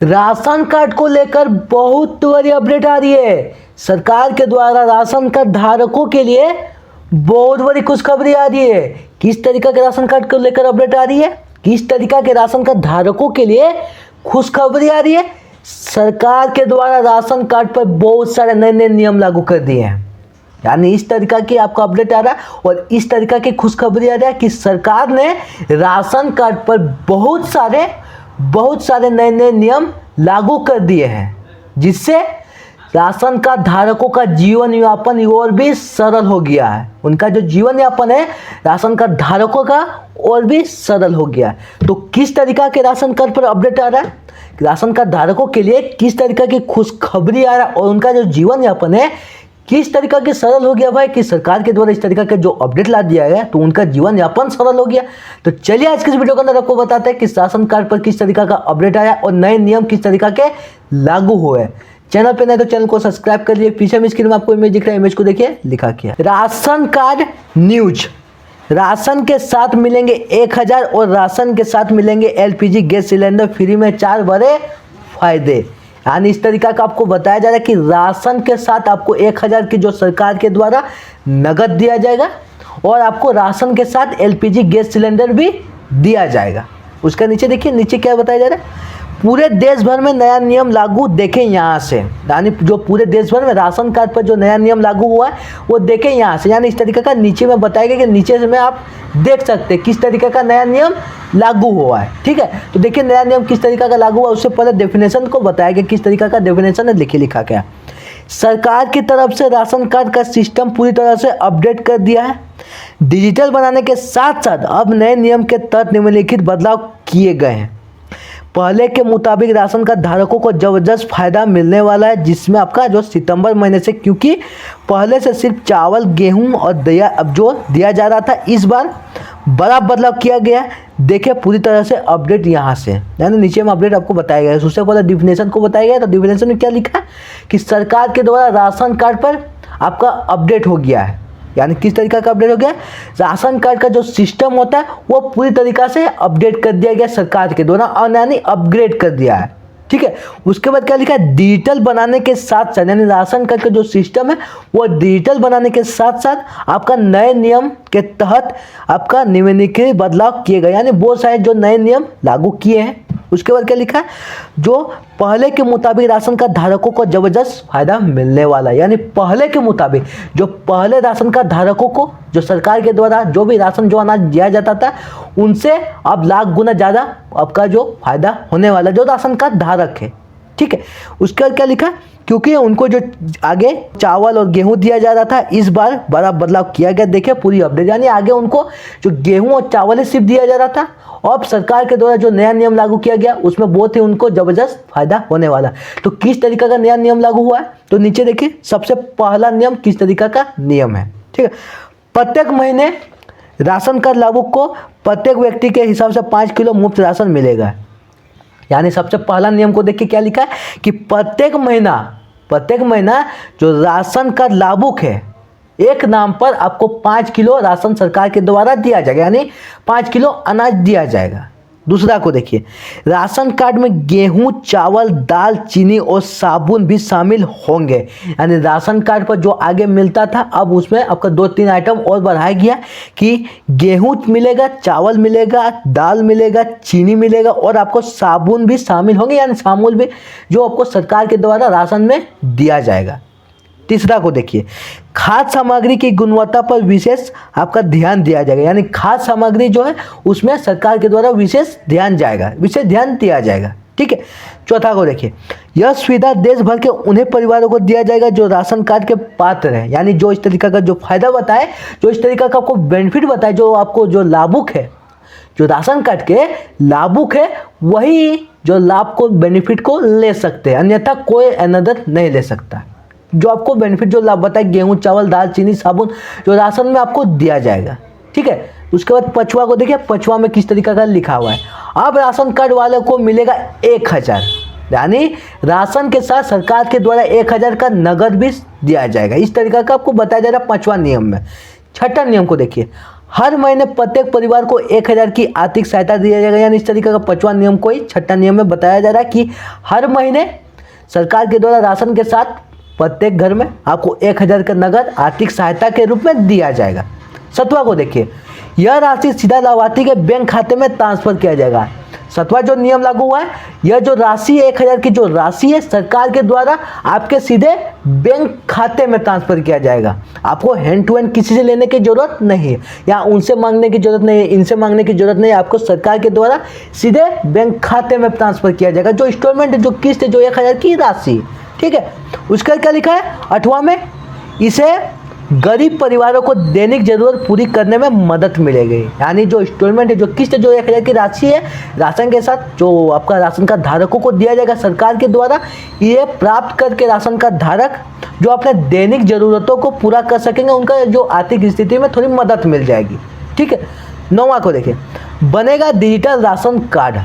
Ration card को लेकर बहुत बड़ी अपडेट आ रही है। सरकार के द्वारा राशन कार्ड धारकों के लिए बहुत बड़ी खुशखबरी आ रही है। किस तरीका के राशन कार्ड को लेकर अपडेट आ रही है, किस तरीका के राशन कार्ड धारकों के लिए खुशखबरी आ रही है। सरकार के द्वारा राशन कार्ड पर बहुत सारे नए नए नियम लागू कर दिए हैं। यानी इस तरीका की आपका अपडेट आ रहा है और इस तरीका की खुशखबरी आ रहा है कि सरकार ने राशन कार्ड पर बहुत सारे नए नए नियम लागू कर दिए हैं, जिससे राशन कार्ड धारकों का जीवन यापन और भी सरल हो गया है। उनका जो जीवन यापन है राशन कार्ड धारकों का और भी सरल हो गया है। तो किस तरीका के राशन कार्ड पर अपडेट आ रहा है, राशन कार्ड धारकों के लिए किस तरीका की खुशखबरी आ रहा है और उनका जो जीवन यापन है किस तरीका के सरल हो गया भाई, कि सरकार के द्वारा इस तरीका के जो अपडेट ला दिया गया तो उनका जीवन यापन सरल हो गया। तो चलिए आज के इस वीडियो के अंदर आपको बताते हैं कि राशन कार्ड पर किस तरीका का अपडेट आया और नए नियम किस तरीका के लागू हुए। चैनल पे नहीं तो चैनल को सब्सक्राइब कर लिए। पीछे में स्क्रीन में आपको इमेज दिख रहा है, इमेज को देखिए, लिखा क्या राशन कार्ड न्यूज। राशन के साथ मिलेंगे 1000 और राशन के साथ मिलेंगे LPG गैस सिलेंडर फ्री में 4 बड़े फायदे। यानी इस तरीका का आपको बताया जा रहा है कि राशन के साथ आपको 1000 की जो सरकार के द्वारा नगद दिया जाएगा और आपको राशन के साथ LPG गैस सिलेंडर भी दिया जाएगा। उसका नीचे देखिए, नीचे क्या बताया जा रहा है, पूरे देश भर में नया नियम लागू देखें यहाँ से। यानी जो पूरे देश भर में राशन कार्ड पर जो नया नियम लागू हुआ है वो देखें यहाँ से। यानी इस तरीके का नीचे में बताया गया कि नीचे से में आप देख सकते हैं किस तरीके का नया नियम लागू हुआ है। ठीक है, तो देखिए नया नियम किस तरीका का लागू हुआ, उससे पहले डेफिनेशन को बताया गया किस तरीका का डेफिनेशन है, लिखा गया। सरकार की तरफ से राशन कार्ड का सिस्टम पूरी तरह से अपडेट कर दिया है। डिजिटल बनाने के साथ साथ अब नए नियम के तहत निम्नलिखित बदलाव किए गए हैं। पहले के मुताबिक राशन कार्ड धारकों को जबरदस्त फायदा मिलने वाला है, जिसमें आपका जो सितंबर महीने से, क्योंकि पहले से सिर्फ चावल, गेहूं और जो दिया जा रहा था, इस बार बड़ा बदलाव किया गया। देखिए पूरी तरह से अपडेट यहाँ से, यानी नीचे में अपडेट आपको बताया गया है। उससे पहले डिफिनेशन को बताया गया, तो डिफिनेशन में क्या लिखा है कि सरकार के द्वारा राशन कार्ड पर आपका अपडेट हो गया है। यानी किस तरीका का अपडेट हो गया, राशन कार्ड का जो सिस्टम होता है वो पूरी तरीका से अपडेट कर दिया गया सरकार के द्वारा, और यानी अपग्रेड कर दिया है। ठीक है, उसके बाद क्या लिखा है, डिजिटल बनाने के साथ साथ, यानी राशन कार्ड का जो सिस्टम है वो डिजिटल बनाने के साथ साथ आपका नए नियम के तहत आपका निम्नलिखित बदलाव किए गए। यानी बहुत सारे जो नए नियम लागू किए हैं। उसके बाद क्या लिखा है, जो पहले के मुताबिक राशन कार्ड धारकों को जबरदस्त फायदा मिलने वाला है। यानी पहले के मुताबिक जो पहले राशन कार्ड धारकों को जो सरकार के द्वारा जो भी राशन जो अनाज दिया जाता था उनसे अब लाख गुना ज़्यादा आपका जो फायदा होने वाला जो राशन कार्ड धारक है। ठीक है, उसके बाद क्या लिखा, क्योंकि उनको जो आगे चावल और गेहूं दिया जा रहा था, इस बार बड़ा बदलाव किया गया। देखिए पूरी अपडेट, यानी आगे उनको जो गेहूं और चावल सिर्फ दिया जा रहा था, अब सरकार के द्वारा जो नया नियम लागू किया गया उसमें बहुत ही उनको जबरदस्त फायदा होने वाला। तो किस तरीका का नया नियम लागू हुआ है, तो नीचे देखिए सबसे पहला नियम किस तरीका का नियम है। ठीक है, प्रत्येक महीने राशन कार्ड लाभुक को प्रत्येक व्यक्ति के हिसाब से 5 किलो मुफ्त राशन मिलेगा। यानी सबसे पहला नियम को देखिए क्या लिखा है कि प्रत्येक महीना जो राशन कार्ड लाभुक है एक नाम पर आपको 5 किलो राशन सरकार के द्वारा दिया जाएगा, यानी 5 किलो अनाज दिया जाएगा। दूसरा को देखिए, राशन कार्ड में गेहूं, चावल, दाल, चीनी और साबुन भी शामिल होंगे। यानी राशन कार्ड पर जो आगे मिलता था अब उसमें आपका 2-3 आइटम और बढ़ाया गया कि गेहूं मिलेगा, चावल मिलेगा, दाल मिलेगा, चीनी मिलेगा और आपको साबुन भी शामिल होंगे। यानी साबुन भी जो आपको सरकार के द्वारा राशन में दिया जाएगा। तीसरा को देखिए, खाद्य सामग्री की गुणवत्ता पर विशेष आपका ध्यान दिया जाएगा। यानी खाद्य सामग्री जो है उसमें सरकार के द्वारा विशेष ध्यान दिया जाएगा। ठीक है, चौथा को देखिए, यह सुविधा देश भर के उन्हें परिवारों को दिया जाएगा जो राशन कार्ड के पात्र हैं। यानी जो इस तरीका का जो फायदा बताए, जो इस तरीका का आपको बेनिफिट बताए, जो आपको जो लाभुक है, जो राशन कार्ड के लाभुक है, वही जो लाभ को बेनिफिट को ले सकते हैं, अन्यथा कोई अनदर नहीं ले सकता। जो आपको बेनिफिट जो लाभ बताए, गेहूं, चावल, दाल, चीनी, साबुन जो राशन में आपको दिया जाएगा। ठीक है, उसके बाद पचवा को देखिए, पचवा में किस तरीका का लिखा हुआ है, अब राशन कार्ड वाले को मिलेगा 1000। यानी राशन के साथ सरकार के द्वारा 1000 का नगद भी दिया जाएगा। इस तरीका का आपको बताया जा रहा है 5वां नियम में। 6ठा नियम को देखिए, हर महीने प्रत्येक परिवार को 1000 की आर्थिक सहायता दिया जाएगा। यानी इस तरीके का 5वां नियम को ही 6ठा नियम में बताया जा रहा है कि हर महीने सरकार के द्वारा राशन के साथ प्रत्येक घर में आपको 1000 का नगद आर्थिक सहायता के रूप में दिया जाएगा। 7वां को देखिए, यह राशि सीधा लाभार्थी के बैंक खाते में ट्रांसफर किया जाएगा। 7वां जो नियम लागू हुआ है, यह जो राशि है 1000 की जो राशि है सरकार के द्वारा आपके सीधे बैंक खाते में ट्रांसफर किया जाएगा। आपको हैंड टू हैंड किसी से लेने की जरूरत नहीं है या उनसे मांगने की जरूरत नहीं है, इनसे मांगने की जरूरत नहीं है। आपको सरकार के द्वारा सीधे बैंक खाते में ट्रांसफर किया जाएगा। जो इंस्टॉलमेंट जो किस्त है जो 1000 की राशि, ठीक है। उसका क्या लिखा है 8वां में, इसे गरीब परिवारों को दैनिक जरूरत पूरी करने में मदद मिलेगी। यानी जो इंस्टॉलमेंट है जो किस्त जो 1000 की राशि है राशन के साथ जो आपका राशन कार्ड धारकों को दिया जाएगा सरकार के द्वारा, ये प्राप्त करके राशन कार्ड धारक जो अपने दैनिक जरूरतों को पूरा कर सकेंगे, उनका जो आर्थिक स्थिति में थोड़ी मदद मिल जाएगी, ठीक है। 9वां को देखिए, बनेगा डिजिटल राशन कार्ड।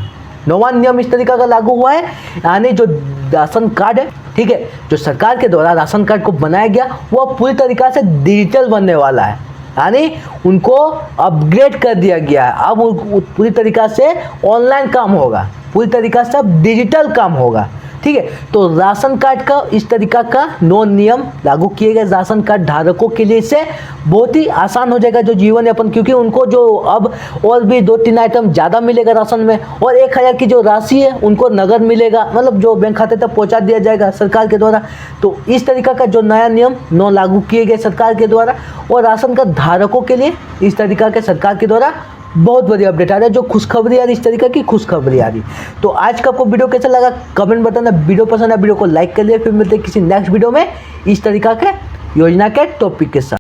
9वां नियम इस तरीका का लागू हुआ है, यानी जो राशन कार्ड है, ठीक है, जो सरकार के द्वारा राशन कार्ड को बनाया गया वो पूरी तरीका से डिजिटल बनने वाला है। यानी उनको अपग्रेड कर दिया गया है। अब पूरी तरीका से ऑनलाइन काम होगा, पूरी तरीका से अब डिजिटल काम होगा, ठीक है। तो राशन कार्ड का इस तरीका का 9 नियम लागू किए गए राशन कार्ड धारकों के लिए। इससे बहुत ही आसान हो जाएगा जो जीवन यापन, क्योंकि उनको जो अब और भी 2-3 आइटम ज़्यादा मिलेगा राशन में, और 1000 की जो राशि है उनको नगद मिलेगा, मतलब जो बैंक खाते तक पहुंचा दिया जाएगा सरकार के द्वारा। तो इस तरीका का जो नया नियम 9 लागू किए गए सरकार के द्वारा, और राशन कार्ड धारकों के लिए इस तरीका के सरकार के द्वारा बहुत बढ़िया अपडेट आ रहा है। जो खुशखबरी आ रही, इस तरीके की खुशखबरी आ रही। तो आज का आपको वीडियो कैसा लगा कमेंट बताना। वीडियो पसंद है वीडियो को लाइक कर लिया। फिर मिलते हैं किसी नेक्स्ट वीडियो में इस तरीका के योजना के टॉपिक के साथ।